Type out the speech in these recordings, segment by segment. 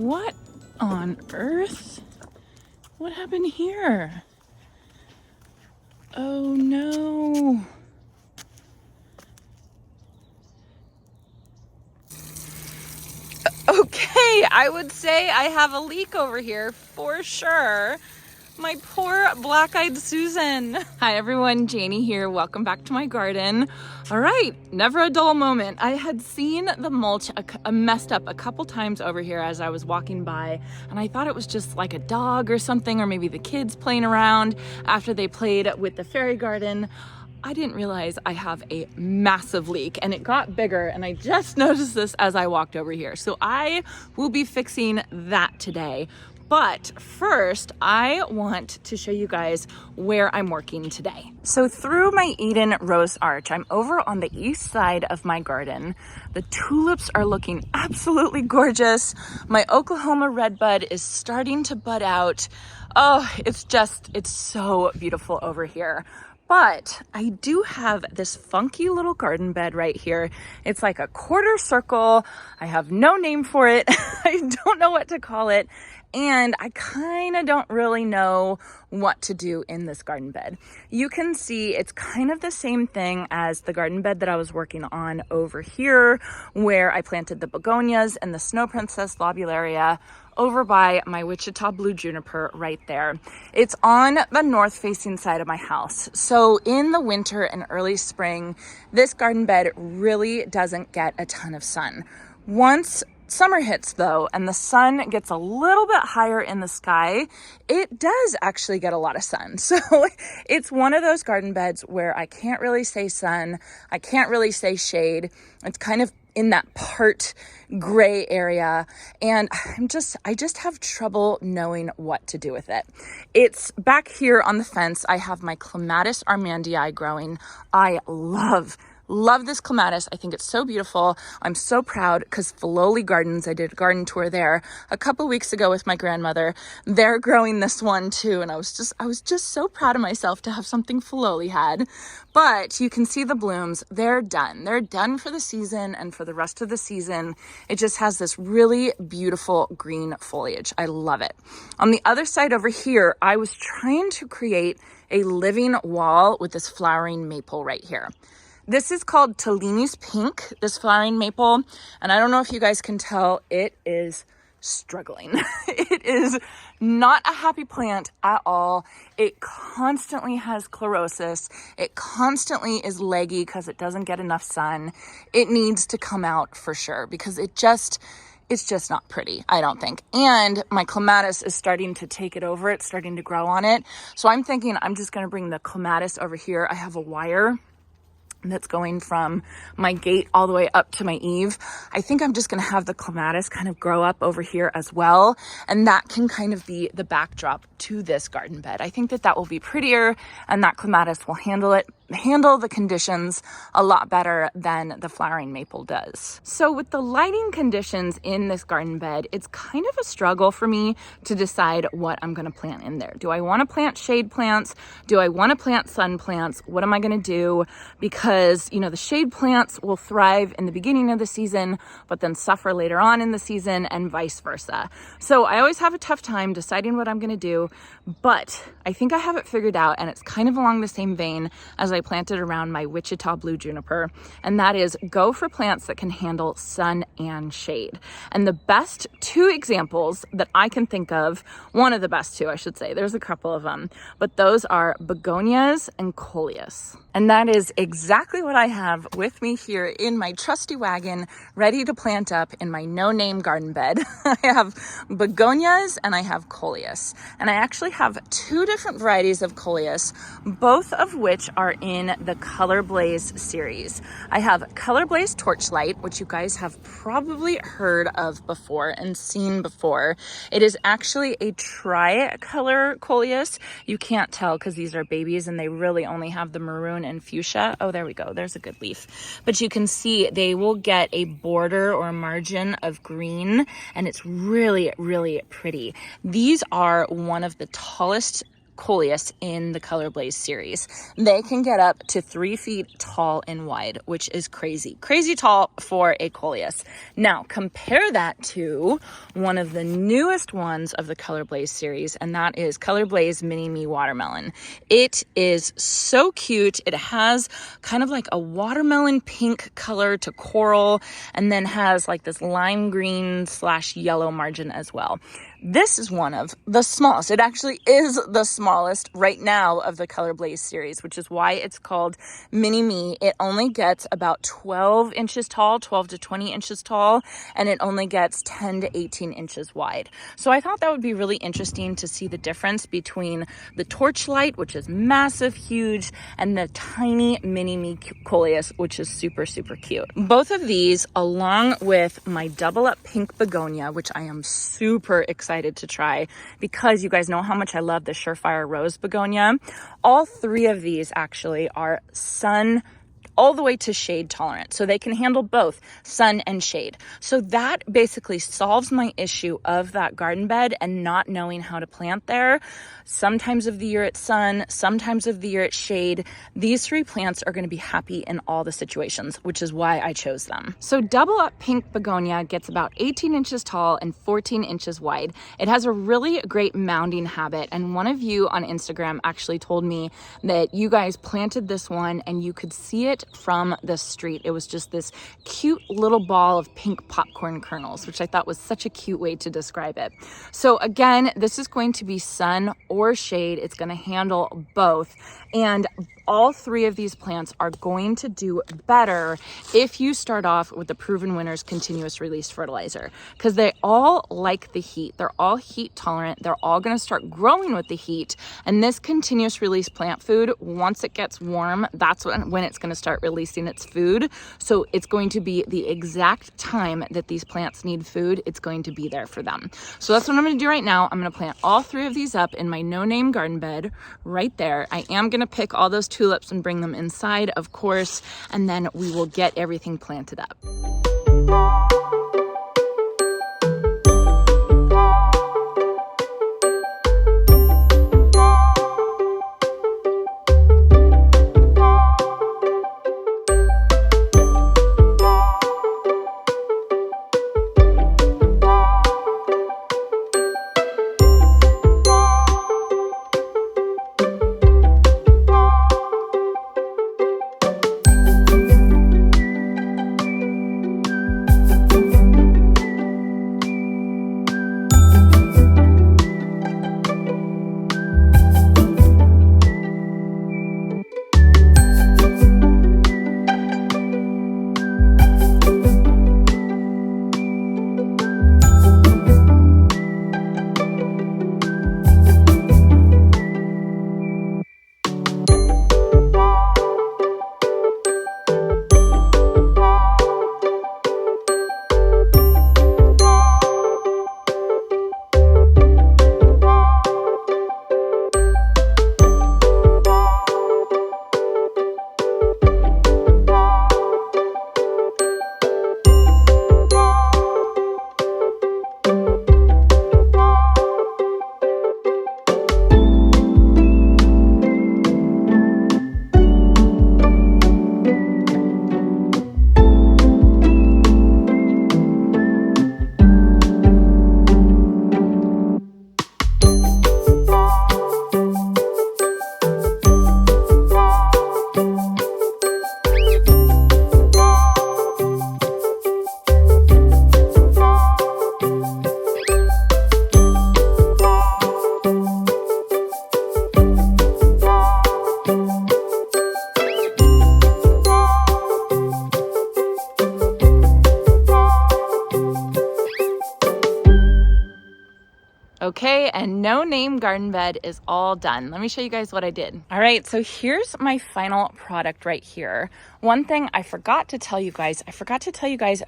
What on earth? What happened here? Oh no. Okay, I would say I have a leak over here for sure. My poor black-eyed Susan. Hi everyone, Janie here. Welcome back to my garden. All right, never a dull moment. I had seen the mulch messed up a couple times over here as I was walking by, and I thought it was just like a dog or something, or maybe the kids playing around after they played with the fairy garden. I didn't realize I have a massive leak, and it got bigger, and I just noticed this as I walked over here. So I will be fixing that today. But first, I want to show you guys where I'm working today. So through my Eden Rose Arch, I'm over on the east side of my garden. The tulips are looking absolutely gorgeous. My Oklahoma redbud is starting to bud out. Oh, it's so beautiful over here. But I do have this funky little garden bed right here. It's like a quarter circle. I have no name for it. I don't know what to call it. And I kind of don't really know what to do in this garden bed. You can see it's kind of the same thing as the garden bed that I was working on over here, where I planted the begonias and the snow princess lobularia over by my Wichita blue juniper right there. It's on the north facing side of my house. So in the winter and early spring, this garden bed really doesn't get a ton of sun. Once summer hits though, and the sun gets a little bit higher in the sky, it does actually get a lot of sun. So it's one of those garden beds where I can't really say sun, I can't really say shade. It's kind of in that part gray area, and I just have trouble knowing what to do with it. It's back here on the fence. I have my Clematis armandii growing. I love this clematis. I think it's so beautiful. I'm so proud because Filoli Gardens, I did a garden tour there a couple weeks ago with my grandmother. They're growing this one too, and I was just so proud of myself to have something Filoli had. But you can see the blooms. They're done. They're done for the season and for the rest of the season. It just has this really beautiful green foliage. I love it. On the other side over here, I was trying to create a living wall with this flowering maple right here. This is called Tellini's Pink, this flowering maple. And I don't know if you guys can tell, it is struggling. It is not a happy plant at all. It constantly has chlorosis. It constantly is leggy because it doesn't get enough sun. It needs to come out for sure because it's just not pretty, I don't think. And my clematis is starting to take it over. It's starting to grow on it. So I'm thinking I'm just going to bring the clematis over here. I have a wire that's going from my gate all the way up to my eave. I think I'm just going to have the clematis kind of grow up over here as well. And that can kind of be the backdrop to this garden bed. I think that will be prettier, and that clematis will handle the conditions a lot better than the flowering maple does. So with the lighting conditions in this garden bed, it's kind of a struggle for me to decide what I'm going to plant in there. Do I want to plant shade plants? Do I want to plant sun plants? What am I going to do? Because, you know, the shade plants will thrive in the beginning of the season, but then suffer later on in the season, and vice versa. So I always have a tough time deciding what I'm going to do, but I think I have it figured out, and it's kind of along the same vein as I planted around my Wichita blue juniper, and that is go for plants that can handle sun and shade. And the best two examples that I can think of, one of the best two, I should say, there's a couple of them, but those are Begonias and Coleus. And that is exactly what I have with me here in my trusty wagon, ready to plant up in my no-name garden bed. I have Begonias and I have Coleus. And I actually have two different varieties of Coleus, both of which are in the Color Blaze series. I have Color Blaze Torchlight, which you guys have probably heard of before and seen before. It is actually a tri-color Coleus. You can't tell because these are babies and they really only have the maroon and fuchsia. Oh, there we go. There's a good leaf. But you can see they will get a border or a margin of green, and it's really, really pretty. These are one of the tallest Coleus in the Color Blaze series. They can get up to 3 feet tall and wide, which is crazy tall for a Coleus. Now compare that to one of the newest ones of the Color Blaze series, and that is Color Blaze Mini Me Watermelon. It is so cute. It has kind of like a watermelon pink color to coral, and then has like this lime green / yellow margin as well. This is one of the smallest. It actually is the smallest right now of the Color Blaze series, which is why it's called Mini Me. It only gets about 12 inches tall, 12 to 20 inches tall, and it only gets 10 to 18 inches wide. So I thought that would be really interesting to see the difference between the Torchlight, which is massive, huge, and the tiny Mini Me Coleus, which is super cute. Both of these, along with my Double Up Pink Begonia, which I am super excited to try because you guys know how much I love the Surefire Rose Begonia. All 3 of these actually are sun all the way to shade tolerant. So they can handle both sun and shade. So that basically solves my issue of that garden bed and not knowing how to plant there. Sometimes of the year it's sun, sometimes of the year it's shade. These 3 plants are going to be happy in all the situations, which is why I chose them. So Double Up Pink Begonia gets about 18 inches tall and 14 inches wide. It has a really great mounding habit, and one of you on Instagram actually told me that you guys planted this one and you could see it from the street. It was just this cute little ball of pink popcorn kernels, which I thought was such a cute way to describe it. So again, this is going to be sun or shade. It's going to handle both. And all 3 of these plants are going to do better if you start off with the Proven Winner's continuous release fertilizer, because they all like the heat. They're all heat tolerant. They're all going to start growing with the heat. And this continuous release plant food, once it gets warm, that's when it's going to start releasing its food. So it's going to be the exact time that these plants need food. It's going to be there for them. So that's what I'm going to do right now. I'm going to plant all 3 of these up in my no-name garden bed right there. I am going to pick all those tulips and bring them inside, of course, and then we will get everything planted up. Okay, and no name garden bed is all done. Let me show you guys what I did. All right, so here's my final product right here. One thing I forgot to tell you guys,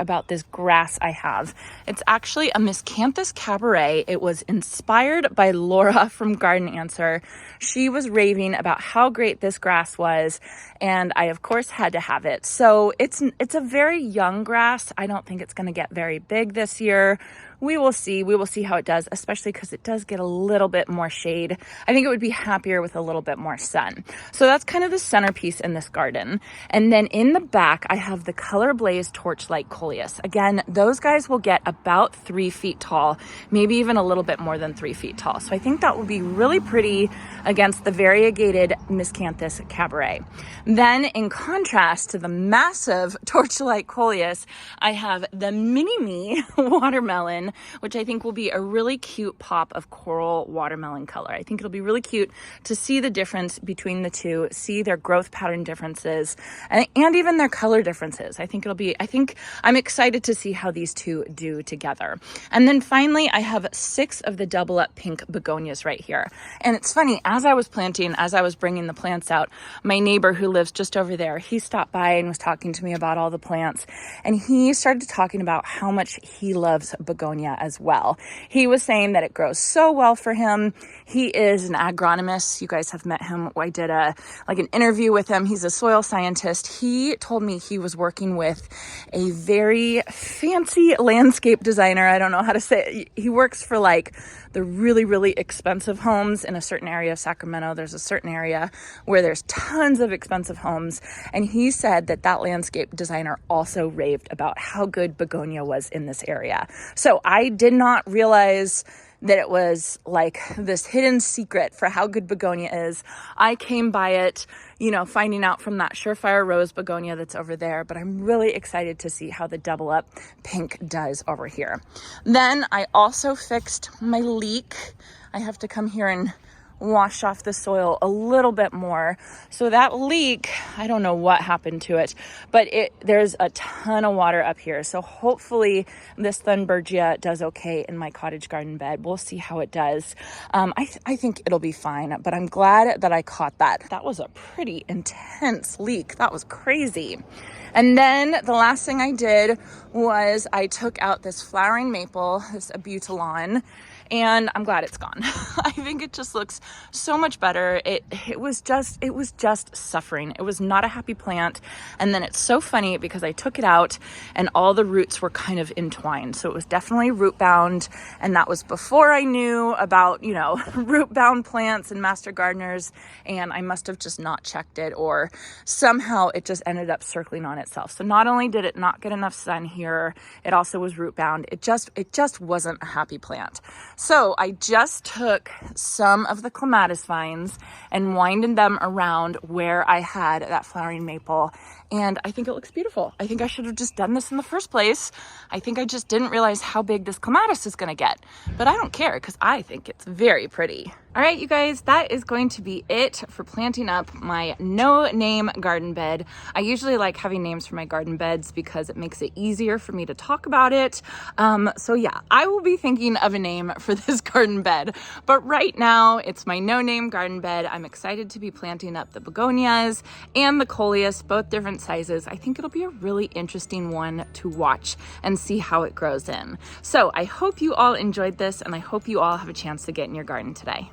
about this grass I have. It's actually a Miscanthus cabaret. It was inspired by Laura from Garden Answer. She was raving about how great this grass was, and I of course had to have it. So it's a very young grass. I don't think it's gonna get very big this year. we will see. We will see how it does, especially because it does get a little bit more shade. I think it would be happier with a little bit more sun. So that's kind of the centerpiece in this garden. And then in the back, I have the Color Blaze Torchlight Coleus. Again, those guys will get about 3 feet tall, maybe even a little bit more than 3 feet tall. So I think that will be really pretty against the variegated Miscanthus Cabaret. Then in contrast to the massive Torchlight Coleus, I have the mini-me watermelon, which I think will be a really cute pop of coral watermelon color. I think it'll be really cute to see the difference between the two, see their growth pattern differences, and even their color differences. I think I'm excited to see how these two do together. And then finally, I have 6 of the Double Up pink begonias right here. And it's funny, as I was planting, as I was bringing the plants out, my neighbor who lives just over there, he stopped by and was talking to me about all the plants. And he started talking about how much he loves begonia as well. He was saying that it grows so well for him. He is an agronomist. You guys have met him. I did an interview with him. He's a soil scientist. He told me he was working with a very fancy landscape designer. I don't know how to say it. He works for the really, really expensive homes in a certain area of Sacramento. There's a certain area where there's tons of expensive homes. And he said that landscape designer also raved about how good begonia was in this area. So I did not realize that it was like this hidden secret for how good begonia is. I came by it, finding out from that Surefire Rose begonia that's over there, but I'm really excited to see how the Double Up pink does over here. Then I also fixed my leek. I have to come here and wash off the soil a little bit more. So that leek, I don't know what happened to it, but there's a ton of water up here. So hopefully this Thunbergia does okay in my cottage garden bed. We'll see how it does. I think it'll be fine, but I'm glad that I caught that. That was a pretty intense leek. That was crazy. And then the last thing I did was I took out this flowering maple, this abutilon, and I'm glad it's gone. I think it just looks so much better. It was just suffering. It was not a happy plant. And then it's so funny because I took it out and all the roots were kind of entwined. So it was definitely root bound. And that was before I knew about, root bound plants and master gardeners. And I must have just not checked it, or somehow it just ended up circling on itself. So not only did it not get enough sun here, it also was root bound. It just wasn't a happy plant. So I just took some of the clematis vines and winded them around where I had that flowering maple. And I think it looks beautiful. I think I should have just done this in the first place. I think I just didn't realize how big this clematis is going to get. But I don't care because I think it's very pretty. All right, you guys, that is going to be it for planting up my no-name garden bed. I usually like having names for my garden beds because it makes it easier for me to talk about it. So yeah, I will be thinking of a name for this garden bed. But right now, it's my no-name garden bed. I'm excited to be planting up the begonias and the coleus, both different sizes. I think it'll be a really interesting one to watch and see how it grows in. So I hope you all enjoyed this, and I hope you all have a chance to get in your garden today.